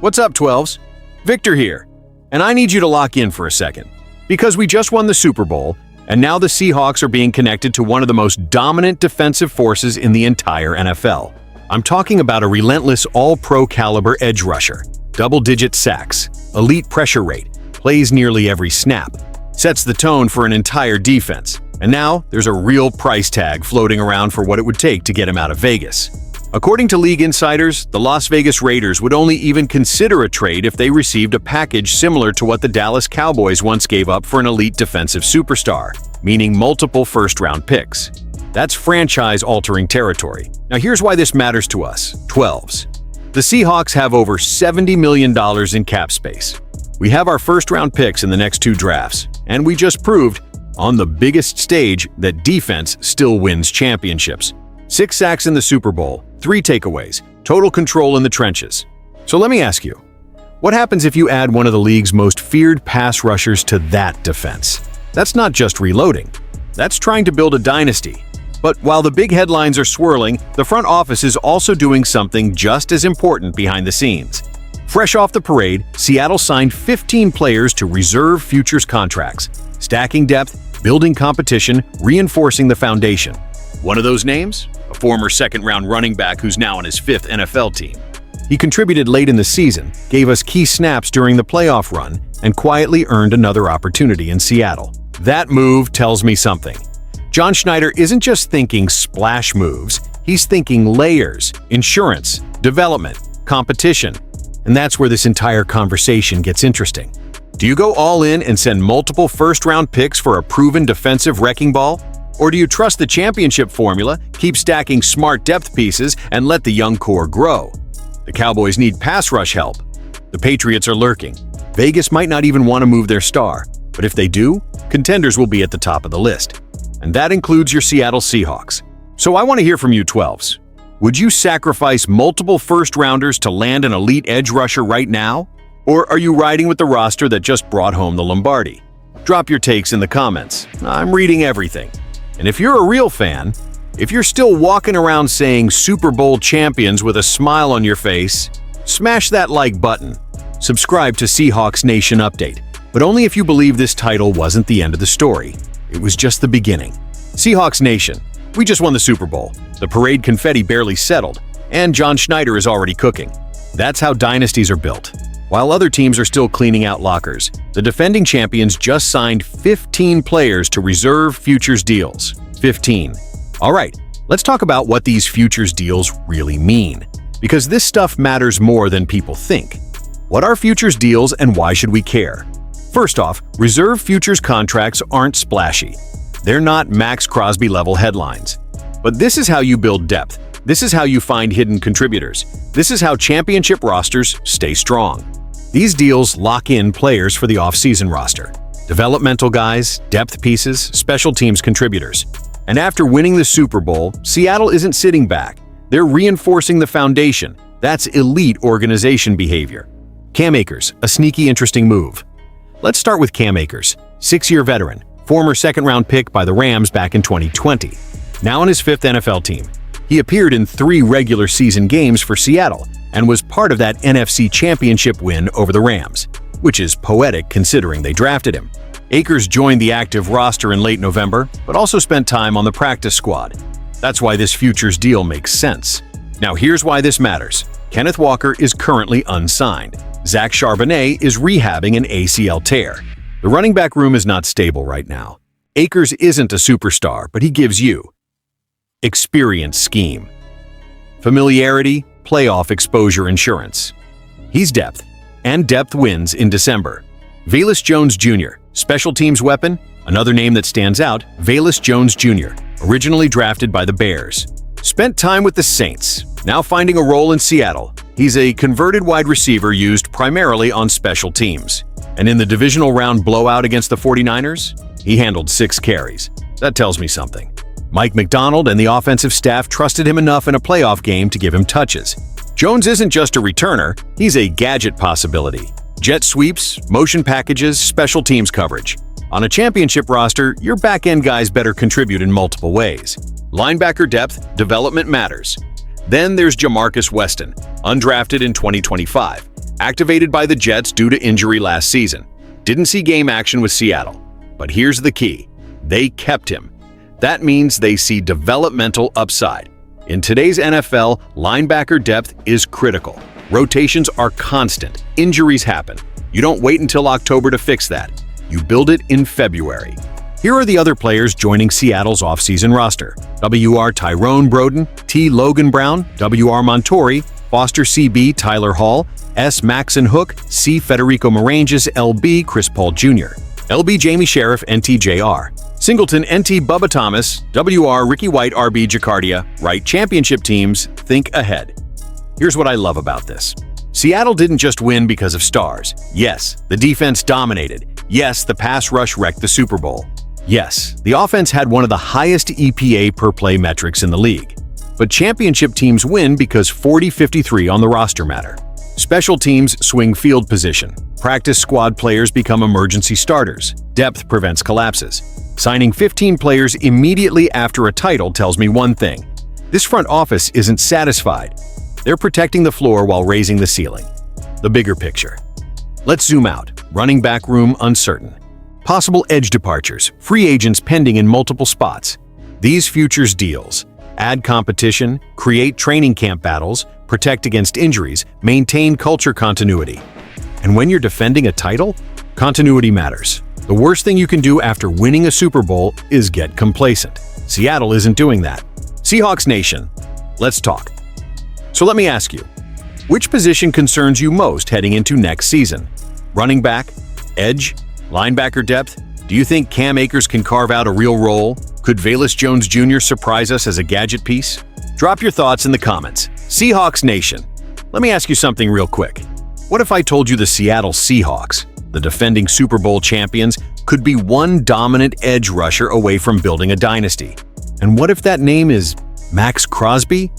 What's up, 12s? Victor here, and I need you to lock in for a second, because we just won the Super Bowl, and now the Seahawks are being connected to one of the most dominant defensive forces in the entire NFL. I'm talking about a relentless all-pro caliber edge rusher, double-digit sacks, elite pressure rate, plays nearly every snap, sets the tone for an entire defense, and now there's a real price tag floating around for what it would take to get him out of Vegas. According to league insiders, the Las Vegas Raiders would only even consider a trade if they received a package similar to what the Dallas Cowboys once gave up for an elite defensive superstar, meaning multiple first-round picks. That's franchise-altering territory. Now here's why this matters to us, 12s. The Seahawks have over $70 million in cap space. We have our first-round picks in the next 2 drafts, and we just proved, on the biggest stage, that defense still wins championships. 6 sacks in the Super Bowl, 3 takeaways, total control in the trenches. So let me ask you, what happens if you add one of the league's most feared pass rushers to that defense? That's not just reloading. That's trying to build a dynasty. But while the big headlines are swirling, the front office is also doing something just as important behind the scenes. Fresh off the parade, Seattle signed 15 players to reserve futures contracts, stacking depth, building competition, reinforcing the foundation. One of those names? A former second-round running back who's now on his 5th NFL team. He contributed late in the season, gave us key snaps during the playoff run, and quietly earned another opportunity in Seattle. That move tells me something. John Schneider isn't just thinking splash moves, he's thinking layers, insurance, development, competition. And that's where this entire conversation gets interesting. Do you go all in and send multiple first-round picks for a proven defensive wrecking ball? Or do you trust the championship formula, keep stacking smart depth pieces, and let the young core grow? The Cowboys need pass rush help. The Patriots are lurking. Vegas might not even want to move their star, but if they do, contenders will be at the top of the list. And that includes your Seattle Seahawks. So I want to hear from you 12s. Would you sacrifice multiple first-rounders to land an elite edge rusher right now? Or are you riding with the roster that just brought home the Lombardi? Drop your takes in the comments. I'm reading everything. And if you're a real fan, if you're still walking around saying Super Bowl champions with a smile on your face, smash that like button. Subscribe to Seahawks Nation Update, but only if you believe this title wasn't the end of the story. It was just the beginning. Seahawks Nation, we just won the Super Bowl. The parade confetti barely settled, and John Schneider is already cooking. That's how dynasties are built. While other teams are still cleaning out lockers, the defending champions just signed 15 players to reserve futures deals. 15. All right, let's talk about what these futures deals really mean, because this stuff matters more than people think. What are futures deals and why should we care? First off, reserve futures contracts aren't splashy. They're not Max Crosby level headlines. But this is how you build depth. This is how you find hidden contributors. This is how championship rosters stay strong. These deals lock in players for the off-season roster. Developmental guys, depth pieces, special teams contributors. And after winning the Super Bowl, Seattle isn't sitting back. They're reinforcing the foundation. That's elite organization behavior. Cam Akers, a sneaky, interesting move. Let's start with Cam Akers, 6-year veteran, former second-round pick by the Rams back in 2020. Now on his 5th NFL team. He appeared in 3 regular season games for Seattle and was part of that NFC Championship win over the Rams, which is poetic considering they drafted him. Akers joined the active roster in late November, but also spent time on the practice squad. That's why this futures deal makes sense. Now here's why this matters. Kenneth Walker is currently unsigned. Zach Charbonnet is rehabbing an ACL tear. The running back room is not stable right now. Akers isn't a superstar, but he gives you experience scheme, familiarity, playoff exposure insurance. He's depth, and depth wins in December. Velus Jones Jr., special teams weapon, another name that stands out, Velus Jones Jr., originally drafted by the Bears. Spent time with the Saints, now finding a role in Seattle. He's a converted wide receiver used primarily on special teams. And in the divisional round blowout against the 49ers, he handled 6 carries. That tells me something. Mike McDonald and the offensive staff trusted him enough in a playoff game to give him touches. Jones isn't just a returner, he's a gadget possibility. Jet sweeps, motion packages, special teams coverage. On a championship roster, your back-end guys better contribute in multiple ways. Linebacker depth, development matters. Then there's Jamarcus Weston, undrafted in 2025. activated by the Jets due to injury last season. Didn't see game action with Seattle. But here's the key. They kept him. That means they see developmental upside. In today's NFL, linebacker depth is critical. Rotations are constant. Injuries happen. You don't wait until October to fix that. You build it in February. Here are the other players joining Seattle's offseason roster. W.R. Tyrone Broden, T. Logan Brown, W.R. Montori, Foster C.B. Tyler Hall, S. Maxon Hook, C. Federico Maranges, L.B. Chris Paul Jr., L.B. Jamie Sheriff, N.T. J.R., Singleton, N.T. Bubba Thomas, W.R. Ricky White, R.B. Jacardia. Right championship teams think ahead. Here's what I love about this. Seattle didn't just win because of stars. Yes, the defense dominated. Yes, the pass rush wrecked the Super Bowl. Yes, the offense had one of the highest EPA per play metrics in the league. But championship teams win because 40-53 on the roster matter. Special teams swing field position. Practice squad players become emergency starters. Depth prevents collapses. Signing 15 players immediately after a title tells me one thing. This front office isn't satisfied. They're protecting the floor while raising the ceiling. The bigger picture. Let's zoom out. Running back room uncertain. Possible edge departures, free agents pending in multiple spots. These futures deals add competition, create training camp battles, protect against injuries, maintain culture continuity. And when you're defending a title, continuity matters. The worst thing you can do after winning a Super Bowl is get complacent. Seattle isn't doing that. Seahawks Nation, let's talk. So let me ask you, which position concerns you most heading into next season? Running back? Edge? Linebacker depth? Do you think Cam Akers can carve out a real role? Could Velus Jones Jr. surprise us as a gadget piece? Drop your thoughts in the comments. Seahawks Nation, let me ask you something real quick. What if I told you the Seattle Seahawks, the defending Super Bowl champions, could be one dominant edge rusher away from building a dynasty? And what if that name is Max Crosby?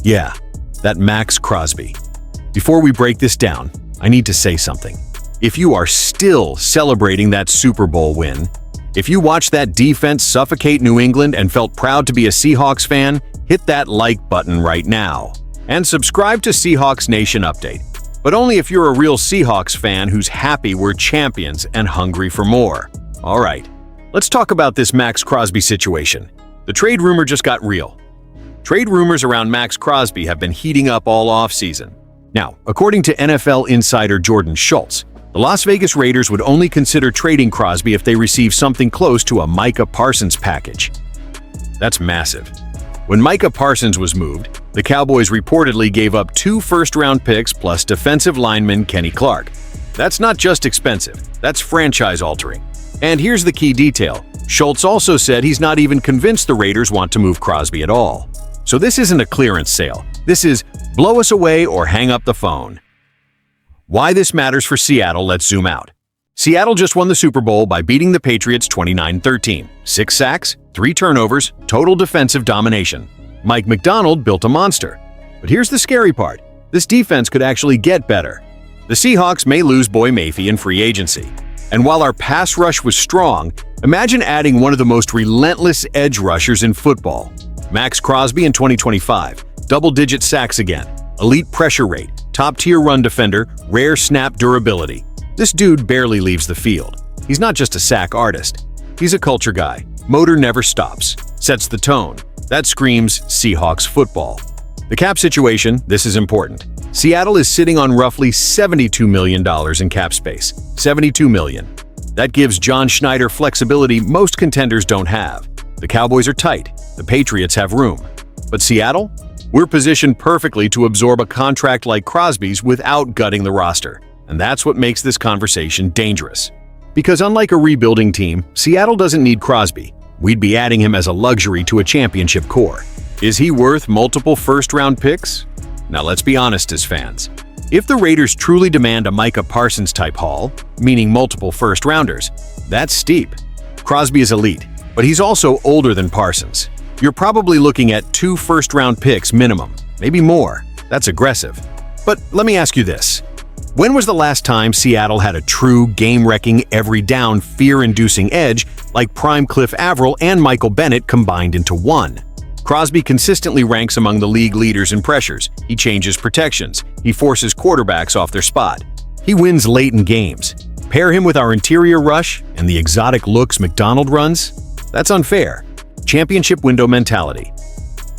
Yeah, that Max Crosby. Before we break this down, I need to say something. If you are still celebrating that Super Bowl win, if you watched that defense suffocate New England and felt proud to be a Seahawks fan, hit that like button right now. And subscribe to Seahawks Nation Update. But only if you're a real Seahawks fan who's happy we're champions and hungry for more. All right, let's talk about this Max Crosby situation. The trade rumor just got real. Trade rumors around Max Crosby have been heating up all offseason. Now, according to NFL insider Jordan Schultz, the Las Vegas Raiders would only consider trading Crosby if they receive something close to a Micah Parsons package. That's massive. When Micah Parsons was moved, the Cowboys reportedly gave up 2 first-round picks plus defensive lineman Kenny Clark. That's not just expensive, that's franchise-altering. And here's the key detail. Schultz also said he's not even convinced the Raiders want to move Crosby at all. So this isn't a clearance sale. This is blow us away or hang up the phone. Why this matters for Seattle, let's zoom out. Seattle just won the Super Bowl by beating the Patriots 29-13. 6 sacks, 3 turnovers, total defensive domination. Mike McDonald built a monster. But here's the scary part. This defense could actually get better. The Seahawks may lose Boy Mayfield in free agency. And while our pass rush was strong, imagine adding one of the most relentless edge rushers in football. Max Crosby in 2025, double-digit sacks again, elite pressure rate, top-tier run defender, rare snap durability. This dude barely leaves the field. He's not just a sack artist. He's a culture guy. Motor never stops. Sets the tone. That screams Seahawks football. The cap situation, this is important. Seattle is sitting on roughly $72 million in cap space. $72 million. That gives John Schneider flexibility most contenders don't have. The Cowboys are tight. The Patriots have room. But Seattle? We're positioned perfectly to absorb a contract like Crosby's without gutting the roster. And that's what makes this conversation dangerous. Because unlike a rebuilding team, Seattle doesn't need Crosby. We'd be adding him as a luxury to a championship core. Is he worth multiple first-round picks? Now let's be honest as fans. If the Raiders truly demand a Micah Parsons-type haul, meaning multiple first-rounders, that's steep. Crosby is elite, but he's also older than Parsons. You're probably looking at 2 first-round picks minimum, maybe more. That's aggressive. But let me ask you this. When was the last time Seattle had a true game-wrecking, every-down, fear-inducing edge like prime Cliff Avril and Michael Bennett combined into one? Crosby consistently ranks among the league leaders in pressures. He changes protections. He forces quarterbacks off their spot. He wins late in games. Pair him with our interior rush and the exotic looks McDonald runs? That's unfair. Championship window mentality.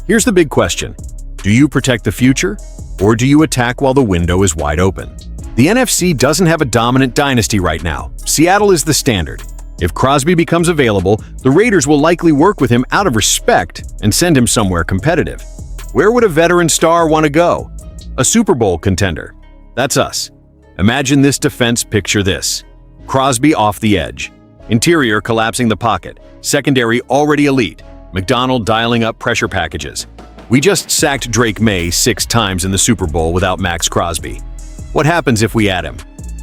Here's the big question. Do you protect the future, or do you attack while the window is wide open? The NFC doesn't have a dominant dynasty right now. Seattle is the standard. If Crosby becomes available, the Raiders will likely work with him out of respect and send him somewhere competitive. Where would a veteran star want to go? A Super Bowl contender. That's us. Imagine this defense, picture this. Crosby off the edge. Interior collapsing the pocket. Secondary already elite. McDonald dialing up pressure packages. We just sacked Drake May 6 times in the Super Bowl without Max Crosby. What happens if we add him?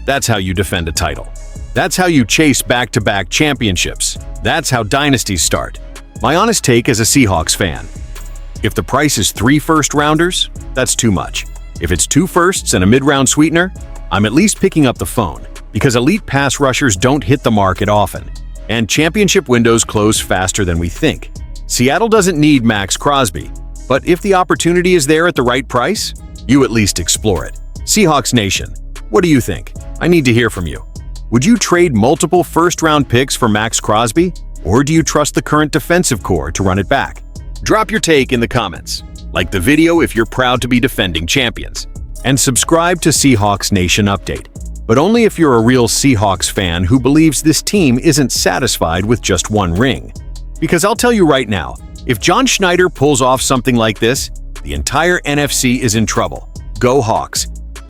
That's how you defend a title. That's how you chase back-to-back championships. That's how dynasties start. My honest take as a Seahawks fan. If the price is 3 first-rounders, that's too much. If it's 2 firsts and a mid-round sweetener, I'm at least picking up the phone, because elite pass rushers don't hit the market often, and championship windows close faster than we think. Seattle doesn't need Max Crosby, but if the opportunity is there at the right price, you at least explore it. Seahawks Nation, what do you think? I need to hear from you. Would you trade multiple first-round picks for Max Crosby, or do you trust the current defensive core to run it back? Drop your take in the comments. Like the video if you're proud to be defending champions. And subscribe to Seahawks Nation Update, but only if you're a real Seahawks fan who believes this team isn't satisfied with just 1 ring. Because I'll tell you right now, if John Schneider pulls off something like this, the entire NFC is in trouble. Go Hawks!